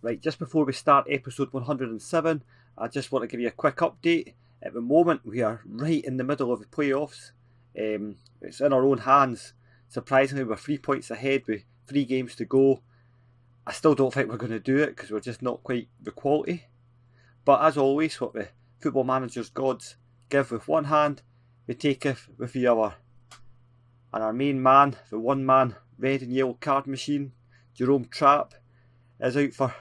Right, just before we start episode 107, I just want to give you a quick update. At the moment, we are right in the middle of the playoffs. It's in our own hands. Surprisingly, we're 3 points ahead with 3 games to go. I still don't think we're going to do it because we're just not quite the quality. But as always, what the football manager's gods give with one hand, they taketh with the other. And our main man, the one-man red and yellow card machine, Jerome Trapp, is out for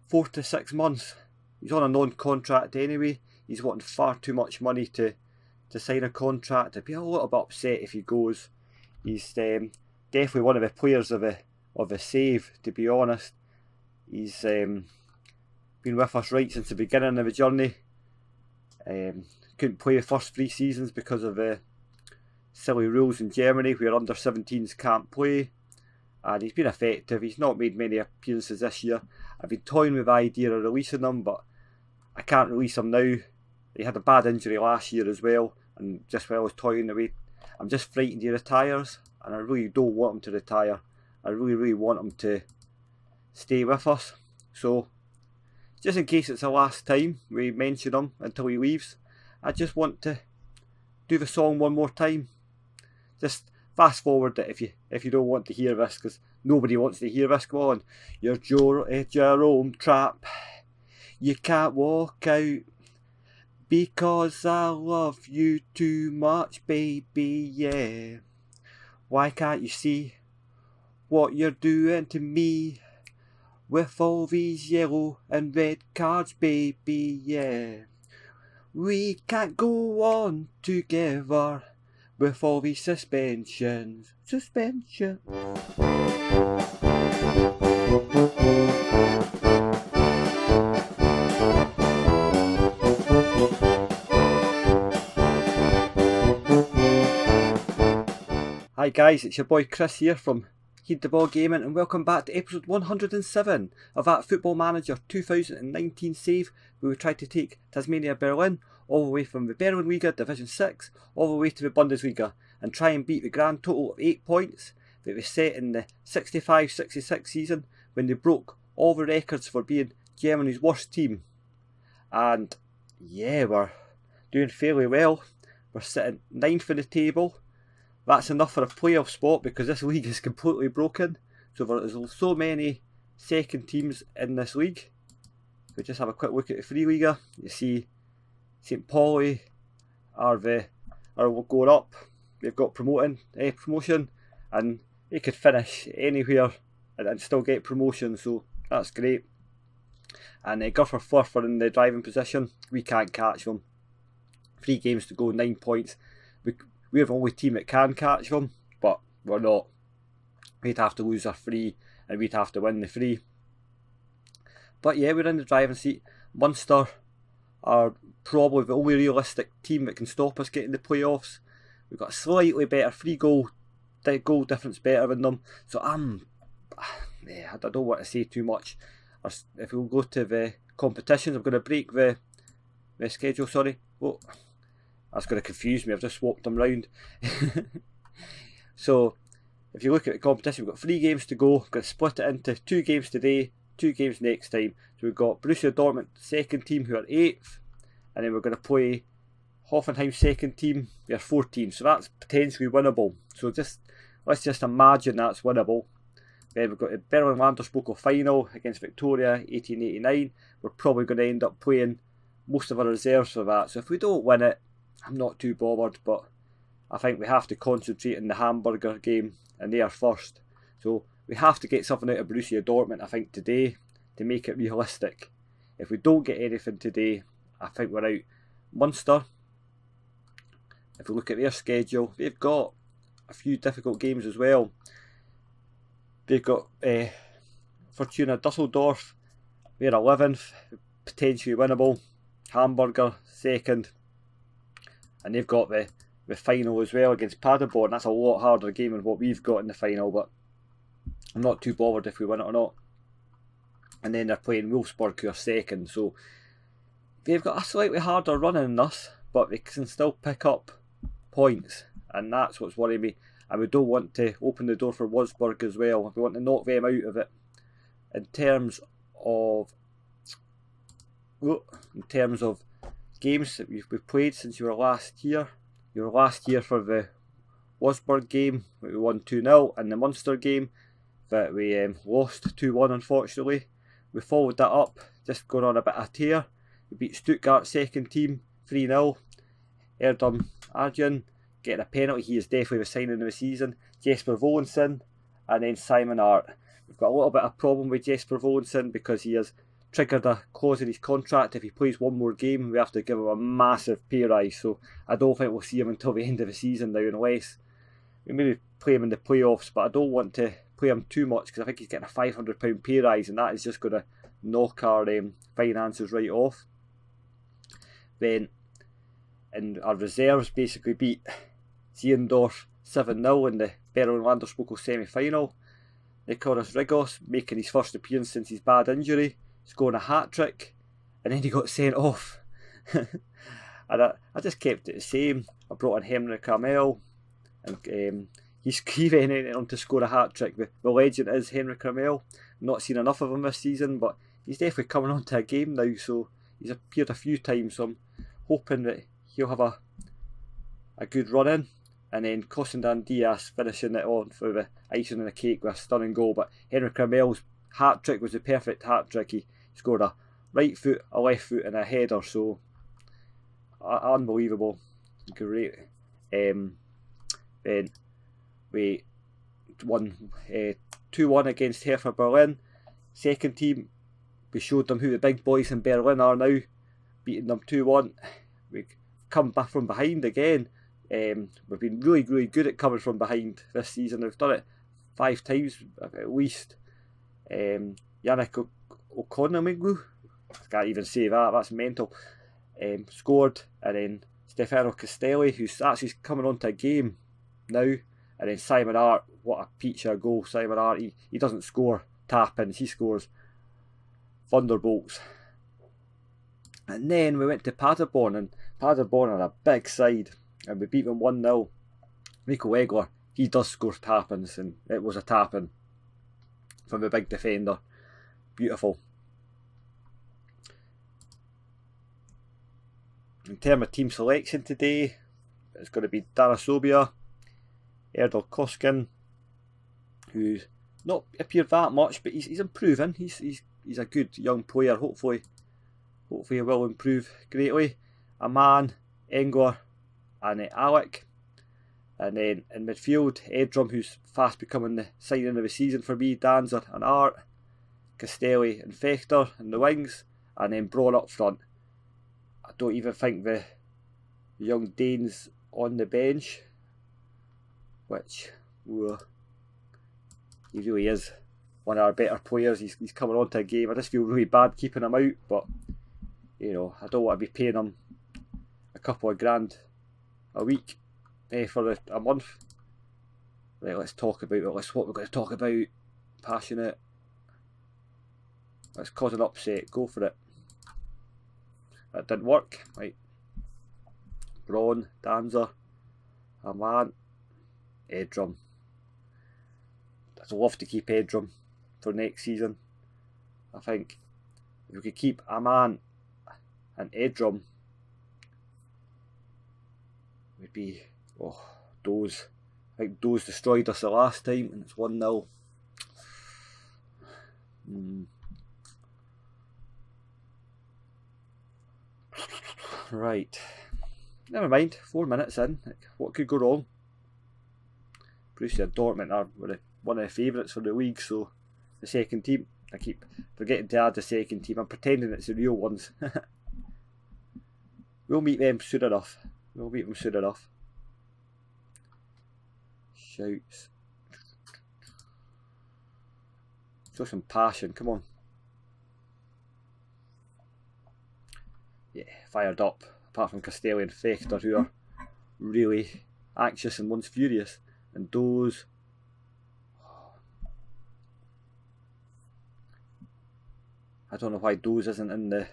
4 to 6 months. He's on a non-contract anyway. He's wanting far too much money to sign a contract. I'd be a little bit upset if he goes. He's definitely one of the players of a save, to be honest. He's been with us right since the beginning of the journey. Couldn't play the first 3 seasons because of silly rules in Germany where under 17s can't play. And he's been effective. He's not made many appearances this year. I've been toying with the idea of releasing him, but I can't release him now. He had a bad injury last year as well, and just while I was toying away, I'm just frightened he retires, and I really don't want him to retire. I really want him to stay with us. So, just in case it's the last time we mention him until he leaves, I just want to do the song one more time. Just fast forward it if you don't want to hear this, because nobody wants to hear this. Go on. You're Jerome Trapp. You can't walk out because I love you too much, baby, yeah. Why can't you see what you're doing to me with all these yellow and red cards, baby, yeah. We can't go on together with all these suspensions. Hi guys, it's your boy Chris here from Heed the Ball Gaming, and welcome back to episode 107 of that Football Manager 2019 save where we tried to take Tasmania Berlin all the way from the Berlin Liga Division 6 all the way to the Bundesliga and try and beat the grand total of 8 points that was set in the 65-66 season when they broke all the records for being Germany's worst team. And yeah, we're doing fairly well. We're sitting 9th in the table. That's enough for a playoff spot because this league is completely broken. So there's so many second teams in this league. If we just have a quick look at the Free Liga, you see St. Pauli are going up. They've got promotion, and they could finish anywhere and still get promotion. So that's great. And Guffer Firth are in the driving position. We can't catch them. 3 games to go, 9 points. We're the only team that can catch them, but we're not. We'd have to lose our 3 and we'd have to win the 3. But yeah, we're in the driving seat. Munster are probably the only realistic team that can stop us getting the playoffs. We've got a slightly better goal difference better than them. So I don't want to say too much. If we'll go to the competitions, I'm going to break the schedule, sorry. Oh, that's going to confuse me, I've just swapped them round. So, if you look at the competition, we've got 3 games to go. We're going to split it into 2 games today, 2 games next time. So we've got Borussia Dortmund, second team, who are 8th. And then we're going to play Hoffenheim, second team, they are 14th. So that's potentially winnable. So let's just imagine that's winnable. Then we've got the Berlin Landespocal final against Victoria, 1889. We're probably going to end up playing most of our reserves for that. So if we don't win it, I'm not too bothered, but I think we have to concentrate on the Hamburger game, and they are first. So we have to get something out of Borussia Dortmund, I think, today to make it realistic. If we don't get anything today, I think we're out. Munster, if we look at their schedule, they've got a few difficult games as well. They've got Fortuna Dusseldorf, they're 11th, potentially winnable. Hamburger, second. And they've got the final as well against Paderborn. That's a lot harder game than what we've got in the final, but I'm not too bothered if we win it or not. And then they're playing Wolfsburg, who are second, so they've got a slightly harder run than us, but they can still pick up points, and that's what's worrying me. And we don't want to open the door for Wolfsburg as well. We want to knock them out of it. In terms of in terms of games that we've played since you were last here. You were last here for the Wolfsburg game that we won 2-0, and the Munster game that we lost 2-1 unfortunately. We followed that up, just going on a bit of a tear. We beat Stuttgart's second team 3-0. Erdem Arjun getting a penalty. He is definitely the signing of the season. Jesper Volensen and then Simon Hart. We've got a little bit of a problem with Jesper Volensen because he has triggered a clause in his contract. If he plays one more game, we have to give him a massive pay rise. So I don't think we'll see him until the end of the season now, unless we maybe play him in the playoffs. But I don't want to play him too much because I think he's getting a £500 pay rise, and that is just going to knock our finances right off. Then, and our reserves basically beat Zeendorf 7-0 in the Berlin Landespokalspokal semi-final. Nicolas Rigos making his first appearance since his bad injury, scoring a hat-trick, and then he got sent off. And I just kept it the same. I brought in Henrik Ramel, and he went on to score a hat-trick. The legend is Henrik Ramel. Not seen enough of him this season, but he's definitely coming on to a game now, so he's appeared a few times, so I'm hoping that he'll have a good run in. And then Kostandan Diaz finishing it on for the icing on the cake with a stunning goal. But Henrik Ramel's hat-trick was the perfect hat-trick. He scored a right foot, a left foot and a header, so unbelievable. Great. Then we won 2-1 against Hertha Berlin. Second team, we showed them who the big boys in Berlin are now, beating them 2-1. We come back from behind again. We've been really, really good at coming from behind this season. We've done it 5 times at least. Yannick Okonomiglu, I can't even say that, that's mental, scored, and then Stefano Castelli, who's actually coming on to a game now, and then Simon Hart, what a peach of a goal. Simon Hart, he doesn't score tap-ins, he scores thunderbolts. And then we went to Paderborn, and Paderborn are a big side, and we beat them 1-0. Nico Egler, he does score tap-ins, and it was a tap-in from the big defender. Beautiful. In terms of team selection today, it's going to be Darasobia, Erdal Koskin, who's not appeared that much, but he's improving. He's a good young player. Hopefully he will improve greatly. Aman, Engler, and Alec. And then in midfield, Edrum, who's fast becoming the signing of the season for me, Danzer and Art, Castelli and Fechter in the wings, and then Braun up front. I don't even think the young Dane's on the bench, which he really is one of our better players. He's coming on to a game. I just feel really bad keeping him out, but you know, I don't want to be paying him a couple of grand a week for a month. Right, let's talk about it. Let's what we're going to talk about. Passionate. Let's cause an upset. Go for it. That didn't work. Right. Braun, Danzer, Aman, Edrum. I'd love to keep Edrum for next season. I think if we could keep Aman and Edrum, would be Doze. I think Doze destroyed us the last time, and it's 1-0. Right. Never mind. 4 minutes in. What could go wrong? Borussia Dortmund are one of the favourites for the league, so the second team. I keep forgetting to add the second team. I'm pretending it's the real ones. We'll meet them soon enough. Shouts. Show some passion, come on. Yeah, fired up. Apart from Castelli and Fechter, who are really anxious and one's furious. And those. I don't know why Doze isn't in the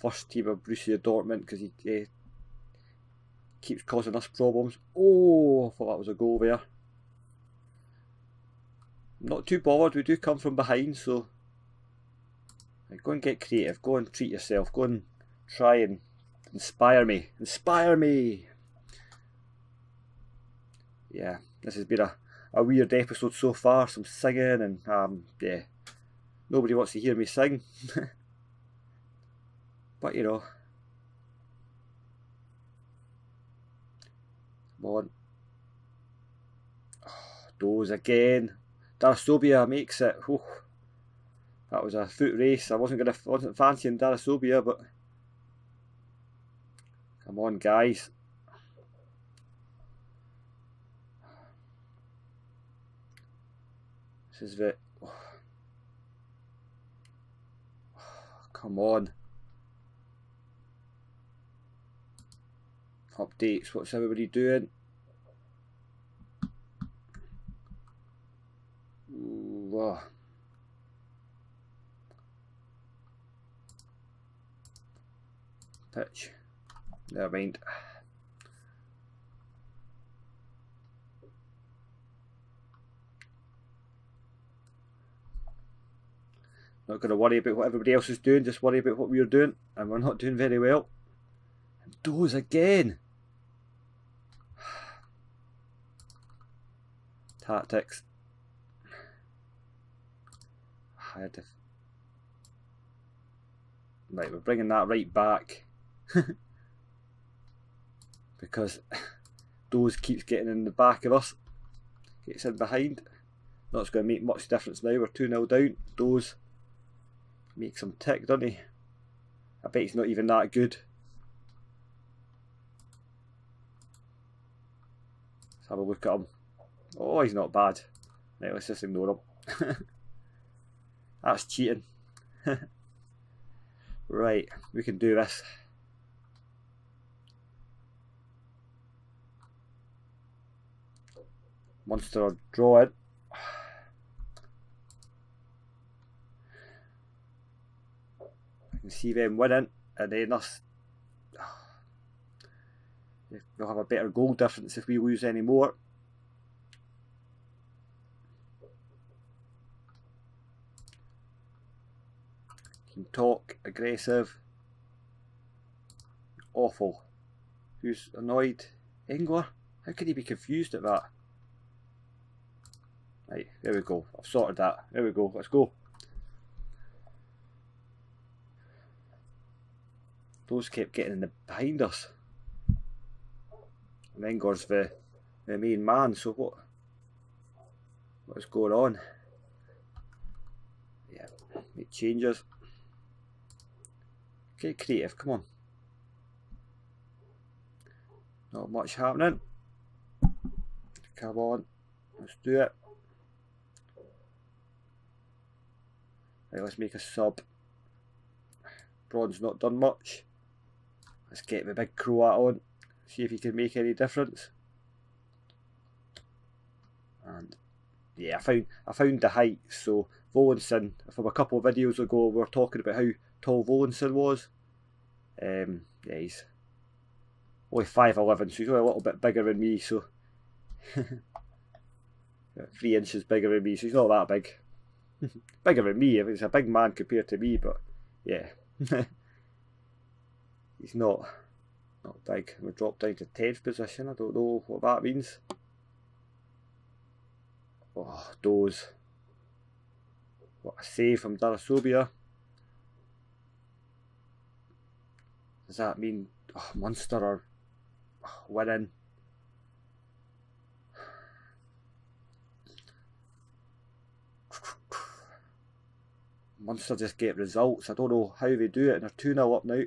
first team of Borussia Dortmund, because he keeps causing us problems. Oh, I thought that was a goal there. Not too bothered, we do come from behind, so Go and get creative. Go and treat yourself. Go and try and inspire me. Inspire me! Yeah, this has been a weird episode so far. Some singing and yeah. Nobody wants to hear me sing. But you know. Come on. Oh, those again. Darasobia makes it. Whew. That was a foot race. I wasn't fancying Darasobia, but come on, guys. This is it. Oh. Come on. Updates. What's everybody doing? Ooh, oh. Pitch. Never mind. Not going to worry about what everybody else is doing, just worry about what we're doing, and we're not doing very well. And those again. Tactics. I had to. Right, we're bringing that right back. Because those keeps getting in the back of us. Gets in behind. Not going to make much difference now. We're 2-0 down. Those makes him tick, doesn't he? I bet he's not even that good. Let's have a look at him. Oh, he's not bad. Right, let's just ignore him. That's cheating. Right, we can do this. Munster are drawing. I can see them winning, and then us. We'll have a better goal difference if we lose any more. Can talk, aggressive. Awful. Who's annoyed? Engler? How could he be confused at that? Right, there we go. I've sorted that. There we go. Let's go. Those kept getting in the behind us. And Engler's the main man, so what is going on? Yeah, make changes. Get creative, come on. Not much happening. Come on, let's do it. Right, let's make a sub. Braun's not done much. Let's get the big Croat on. See if he can make any difference. And yeah, I found the height. So Volenson, from a couple of videos ago, we were talking about how tall Volenson was. Yeah, he's only 5'11", so he's only a little bit bigger than me. So 3 inches bigger than me, so he's not that big. Bigger than me. I mean, he's a big man compared to me, but yeah, he's not big. We dropped down to 10th position. I don't know what that means. Oh, those. What a save from Darasobia. Does that mean Munster are winning? Munster just get results. I don't know how they do it, and they're 2-0 up now.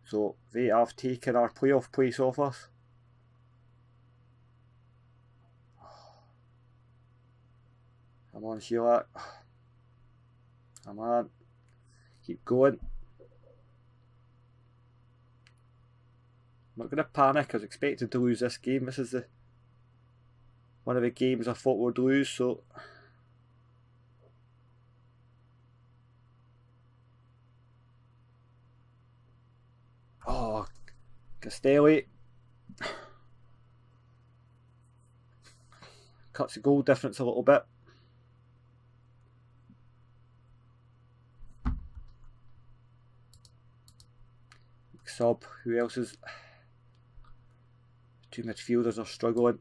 So they have taken our playoff place off us. Come on, Sheila. Come on. Keep going. I'm not going to panic. I was expecting to lose this game. This is one of the games I thought we'd lose, so... Oh, Castelli. Cuts the goal difference a little bit. sub. Who else is? Two midfielders are struggling.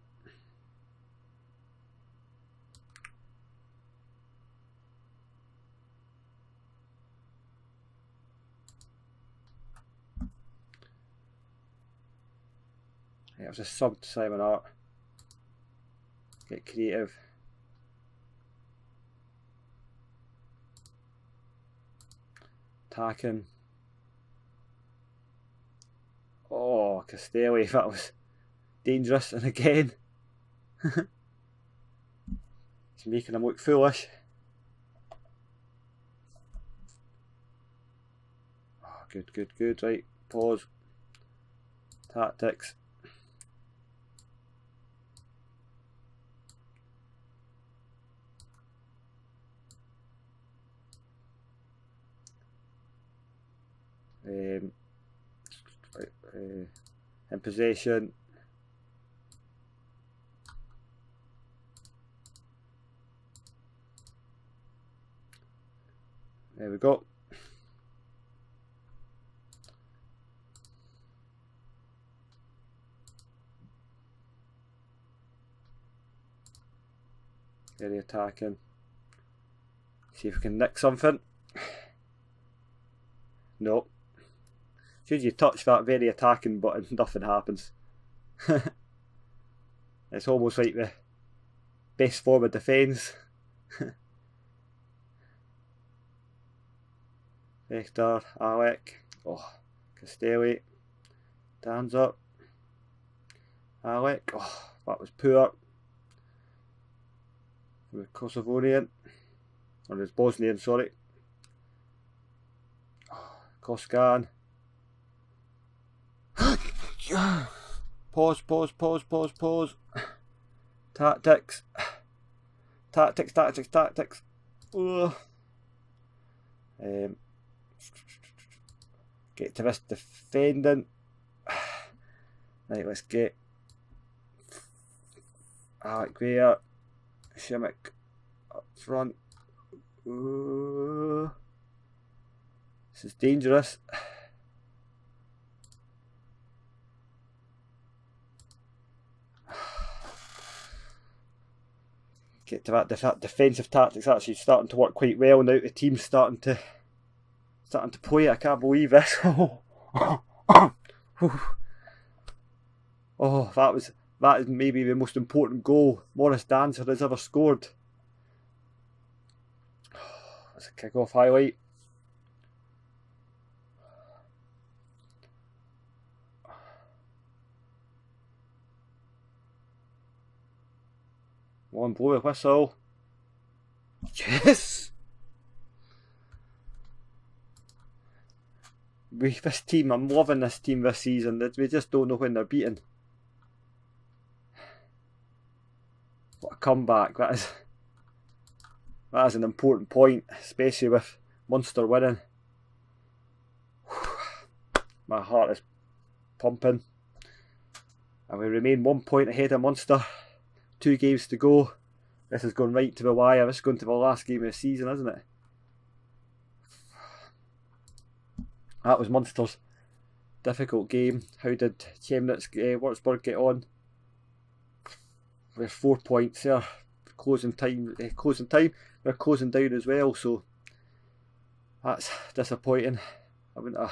Yeah, it was a sub to Simon Hart. Get creative. Attacking. Oh, Castelli, that was dangerous, and again it's making him look foolish. Oh, good, right, pause. Tactics. In possession. There we go. Very attacking. See if we can nick something. No. As soon as you touch that very attacking button, nothing happens. It's almost like the best form of defence. Vector, Alec, oh, Castelli, Dan's up, Alec, oh, that was poor. The Kosovonian, or it's Bosnian, sorry. Oh, Koskan. Pause. Tactics. Ugh. Get to this defending. Right, let's get Alec there. Shimmick up front. This is dangerous. Get to that defensive tactics actually starting to work quite well now. The team's starting to play. I can't believe this. Oh, that is maybe the most important goal Morris Dancer has ever scored. That's a kick-off highlight. One blow a whistle. Yes! This team, I'm loving this team this season. We just don't know when they're beaten. What a comeback. That is an important point, especially with Munster winning. My heart is pumping. And we remain 1 point ahead of Munster. 2 games to go. This is going right to the wire. This is going to the last game of the season, isn't it? That was Munster's difficult game. How did Chemnitz, Würzburg get on? We're 4 points there. Closing time. They're closing down as well. So that's disappointing. I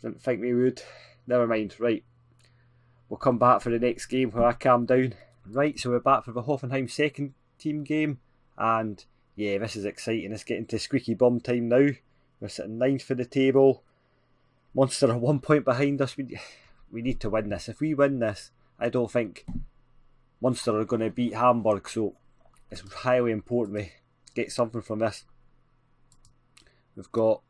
didn't think we would. Never mind. Right. We'll come back for the next game where I calm down. Right, so we're back for the Hoffenheim second team game. And yeah, this is exciting. It's getting to squeaky bum time now. We're sitting 9th for the table. Munster are 1 point behind us. We need to win this. If we win this, I don't think Munster are going to beat Hamburg. So it's highly important we get something from this. We've got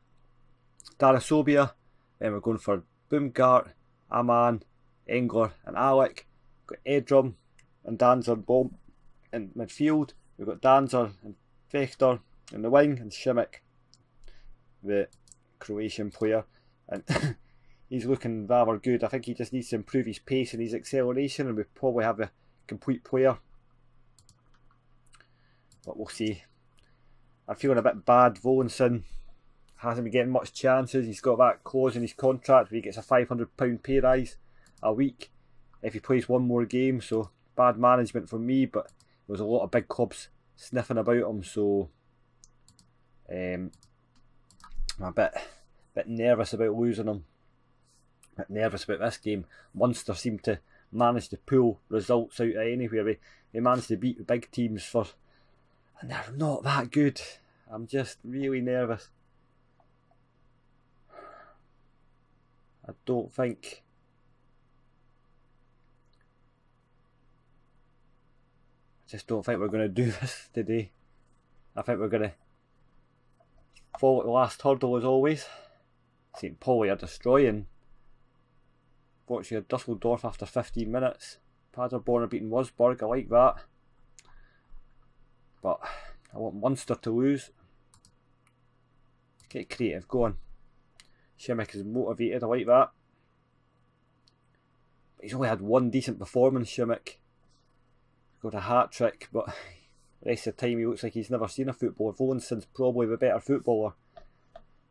Darasobia. Then we're going for Baumgart, Aman, Engler and Alec. We've got Edrum and Danzer and Baum in midfield. We've got Danzer and Fechter in the wing, and Šimić, the Croatian player, and he's looking rather good. I think he just needs to improve his pace and his acceleration, and we probably have a complete player, but we'll see. I'm feeling a bit bad. Volenson hasn't been getting much chances. He's got that clause in his contract where he gets a £500 pay rise a week if he plays one more game. So bad management for me, but there was a lot of big clubs sniffing about him. So I'm a bit nervous about losing him. A bit nervous about this game. Munster seemed to manage to pull results out of anywhere. They managed to beat the big teams and they're not that good. I'm just really nervous. I just don't think we're going to do this today. I think we're going to fall at the last hurdle as always. St. Pauli are destroying Borussia Dusseldorf after 15 minutes. Paderborn are beating Wolfsburg. I like that. But I want Munster to lose. Get creative, go on. Schimmick is motivated, I like that. But he's only had one decent performance, Schimmick. Got a hat-trick, but the rest of the time he looks like he's never seen a footballer. Volenson's probably the better footballer.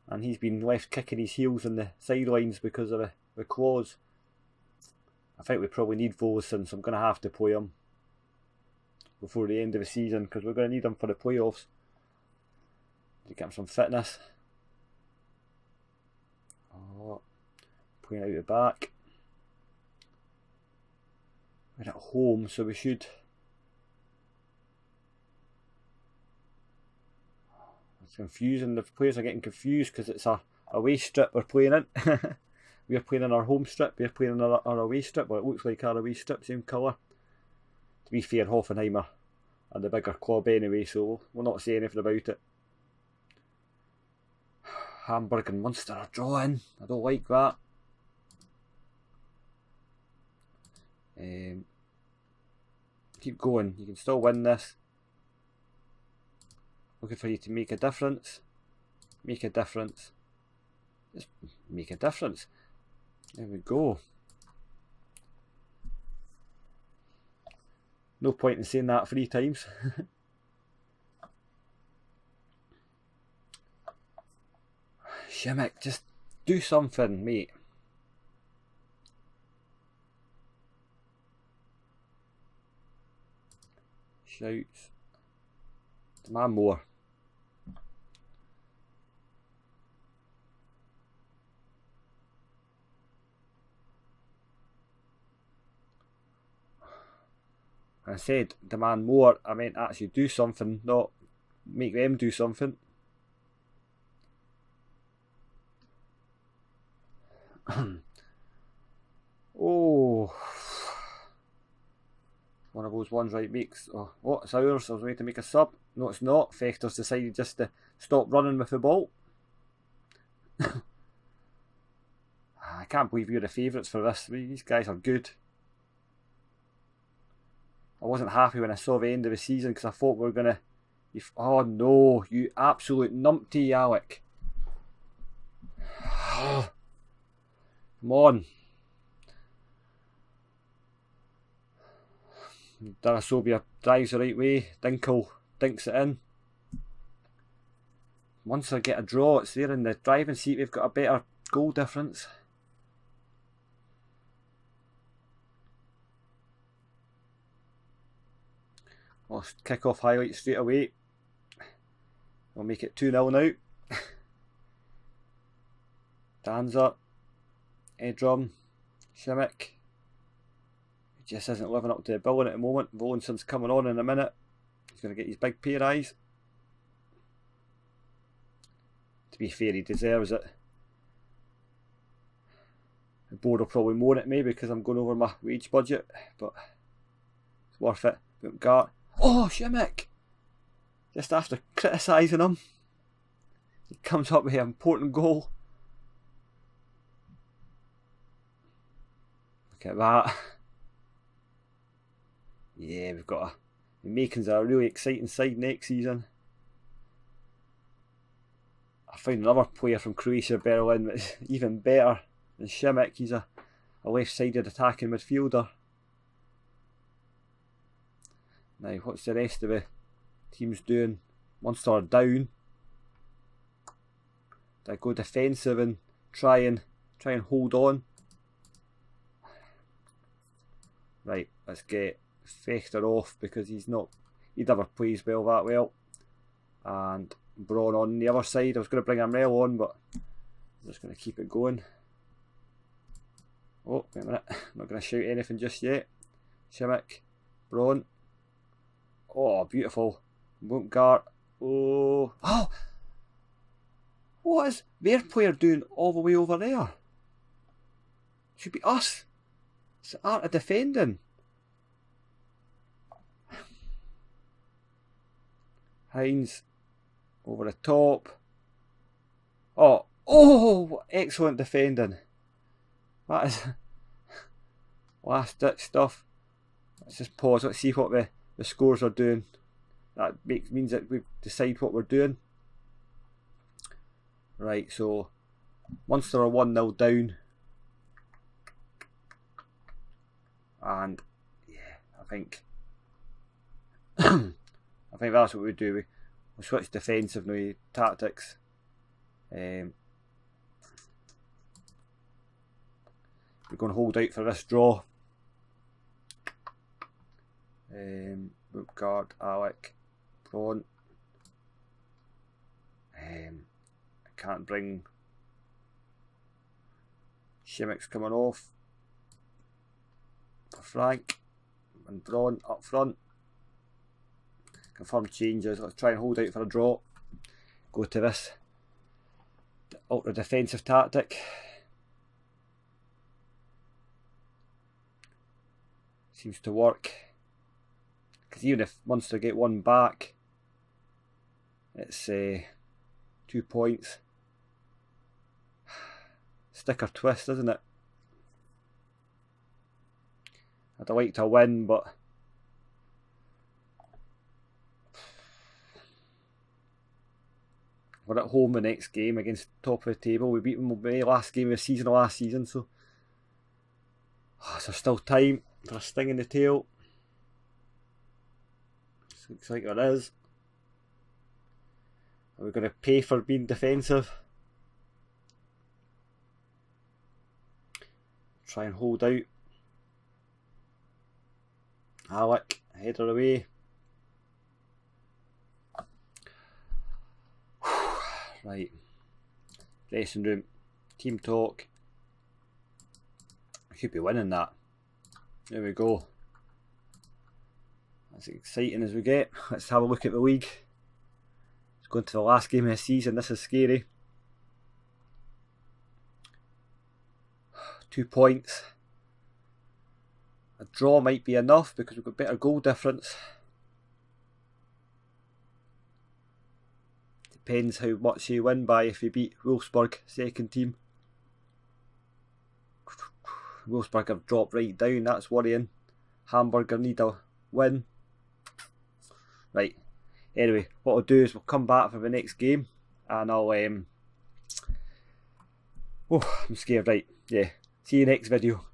And he's been left kicking his heels on the sidelines because of the clause. I think we probably need Volenson, so I'm going to have to play him before the end of the season because we're going to need him for the playoffs to get him some fitness. Oh, playing out the back. We're at home, so we should. It's confusing. The players are getting confused because it's our away strip we're playing in. We're playing in our home strip. We're playing in our away strip. Well, it looks like our away strip, same colour. To be fair, Hoffenheim are the bigger club anyway, so we'll not say anything about it. Hamburg and Munster are drawing. I don't like that. Keep going. You can still win this. Looking for you to make a difference. Make a difference. Just make a difference. There we go. No point in saying that 3 times. Schimmick, just do something, mate. Shouts. Demand more. When I said demand more, I meant actually do something, not make them do something. Oh, one of those ones right makes. Oh, it's ours. I was ready to make a sub. No, it's not. Fechter's decided just to stop running with the ball. I can't believe you're the favourites for this. These guys are good. I wasn't happy when I saw the end of the season because I thought we were going to... Oh no, you absolute numpty, Alec. Come on. Darasobia drives the right way. Dinkel dinks it in. Once I get a draw, it's there in the driving seat. We've got a better goal difference. I'll kick off highlights straight away. We'll make it 2-0 now. Danza, Edrum, Schimmick. He just isn't living up to the billing at the moment. Volenson's coming on in a minute. He's going to get his big pay rise. To be fair, he deserves it. The board will probably moan at me because I'm going over my wage budget, but it's worth it. Oh, Schimmick! Just after criticising him, he comes up with an important goal. Look at that. Yeah, we've got the makings of a really exciting side next season. I found another player from Croatia, Berlin, that's even better than Schimmick. He's a left-sided attacking midfielder. Now, what's the rest of the teams doing? Munster are down. Do I go defensive and try and hold on? Right, let's get Fechter off because he never plays well that well. And Braun on the other side. I was going to bring Amrell on, but I'm just going to keep it going. Oh, wait a minute. I'm not going to shout anything just yet. Schmick, Braun. Oh, beautiful. Munkgart. Oh. Oh! What is their player doing all the way over there? Should be us. It's the art of defending. Hines over the top. Oh, excellent defending. That is last ditch stuff. Let's just pause. Let's see what the scores are doing. That means that we decide what we're doing. Right, so Munster are 1-0 down. And yeah, I think that's what we do. We switch defensive now, tactics. We're going to hold out for this draw. Guard, Alec, Braun. I can't bring Schmick's coming off. Frank and Braun up front. Confirm changes. Let's try and hold out for a draw. Go to this ultra defensive tactic. Seems to work. Because even if Munster get one back, it's 2 points. Stick or twist, isn't it? I'd like to win, but we're at home the next game against top of the table. We beat them in the last game of the last season, so there's still time for a sting in the tail. Looks like there is. Are we going to pay for being defensive? Try and hold out. Alec, header away. Right. Dressing room. Team talk. We should be winning that. There we go. As exciting as we get. Let's have a look at the league. It's going to the last game of the season. This is scary. 2 points. A draw might be enough because we've got better goal difference. Depends how much you win by if you beat Wolfsburg, second team. Wolfsburg have dropped right down, that's worrying. Hamburger need a win. Right, anyway, what I'll do is we'll come back for the next game and I'll I'm scared, right, yeah. See you next video.